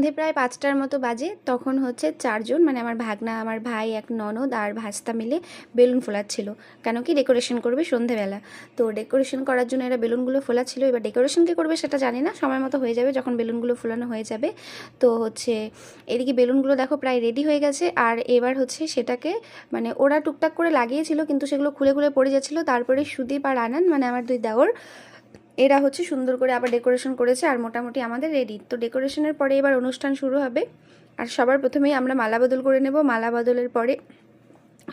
সন্ধে প্রায় 5টার মতো বাজে। তখন হচ্ছে 4 জন, মানে আমার ভাগনা, আমার ভাই, এক ননদ আর ভাস্তা মিলে বেলুন ফোলাচ্ছিল। কেন কি ডেকোরেশন করবে সন্ধেবেলা। তো ডেকোরেশন করার জন্য এরা বেলুনগুলো ফোলাচ্ছিল। এবার ডেকোরেশন কে করবে সেটা জানি না, সময় মতো হয়ে যাবে যখন বেলুনগুলো ফোলানো হয়ে যাবে। তো হচ্ছে এদিকে বেলুনগুলো দেখো প্রায় রেডি হয়ে গেছে। আর এবার হচ্ছে সেটাকে মানে ওরা টুকটাক করে লাগিয়েছিল, কিন্তু সেগুলো খুলে খুলে পড়ে যাচ্ছিলো। তারপরে সুদীপ আর আনান, মানে আমার 2 দেওর, এরা হচ্ছে সুন্দর করে আবার ডেকোরেশন করেছে। আর মোটামুটি আমাদের রেডি। তো ডেকোরেশনের পরে এবার অনুষ্ঠান শুরু হবে। আর সবার প্রথমেই আমরা মালা বদল করে নেব। মালা বদলের পরে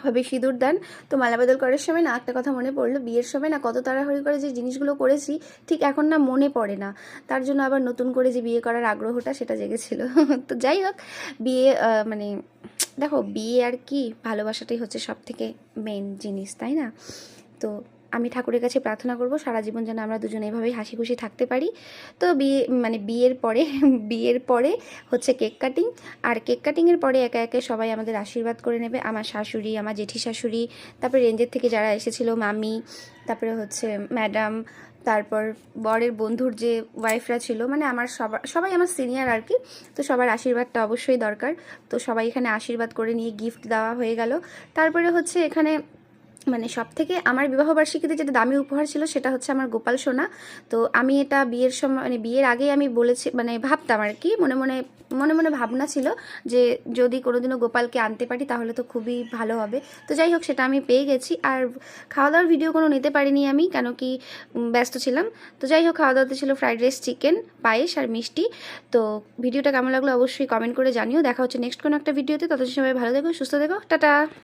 হবে সিঁদুর দান। তো মালা বদল করার সময় না একটা কথা মনে পড়লো, বিয়ের সময় না কত তাড়াহুড়ি করে যে জিনিসগুলো করেছি ঠিক এখন না মনে পড়ে না। তার জন্য আবার নতুন করে যে বিয়ে করার আগ্রহটা সেটা জেগেছিল। তো যাই হোক, বিয়ে মানে দেখো, বিয়ে আর কি, ভালোবাসাটাই হচ্ছে সব থেকে মেন জিনিস, তাই না? তো আমি ঠাকুরের কাছে প্রার্থনা করব সারা জীবন যেন আমরা দুজনে এভাবেই হাসি খুশি থাকতে পারি। তো বিয়ে মানে বিয়ের পরে হচ্ছে কেক কাটিং। আর কেক কাটিংয়ের পরে একে একে সবাই আমাদের আশীর্বাদ করে নেবে। আমার শাশুড়ি, আমার জেঠি শাশুড়ি, তারপরে রেঞ্জের থেকে যারা এসেছিলো, মামি, তারপরে হচ্ছে ম্যাডাম, তারপর বরের বন্ধুর যে ওয়াইফরা ছিল, মানে আমার সবাই আমার সিনিয়র আর কি। তো সবার আশীর্বাদটা অবশ্যই দরকার। তো সবাই এখানে আশীর্বাদ করে নিয়ে গিফট দেওয়া হয়ে গেল। তারপরে হচ্ছে এখানে মানে সব থেকে আমার বিবাহবার্ষিকীতে যেটা দামি উপহার ছিল সেটা হচ্ছে আমার গোপাল সোনা। তো আমি এটা বিয়ের সময় মানে বিয়ের আগে আমি বলেছি, মানে ভাবতাম আর কি, মনে মনে মনে মনে ভাবনা ছিল যে যদি কোনোদিনও গোপালকে আনতে পারি তাহলে তো খুবই ভালো হবে। তো যাই হোক, সেটা আমি পেয়ে গেছি। আর খাওয়া দাওয়ার ভিডিও কোনো নিতে পারিনি আমি, কেন কি ব্যস্ত ছিলাম। তো যাই হোক, খাওয়া দাওয়াতে ছিল ফ্রাইড রাইস, চিকেন, পায়েস আর মিষ্টি। তো ভিডিওটা কেমন লাগলো অবশ্যই কমেন্ট করে জানিও। দেখা হচ্ছে নেক্সট কোনো একটা ভিডিওতে। ততদিন সবাই ভালো থেকো, সুস্থ থেকো, টাটা।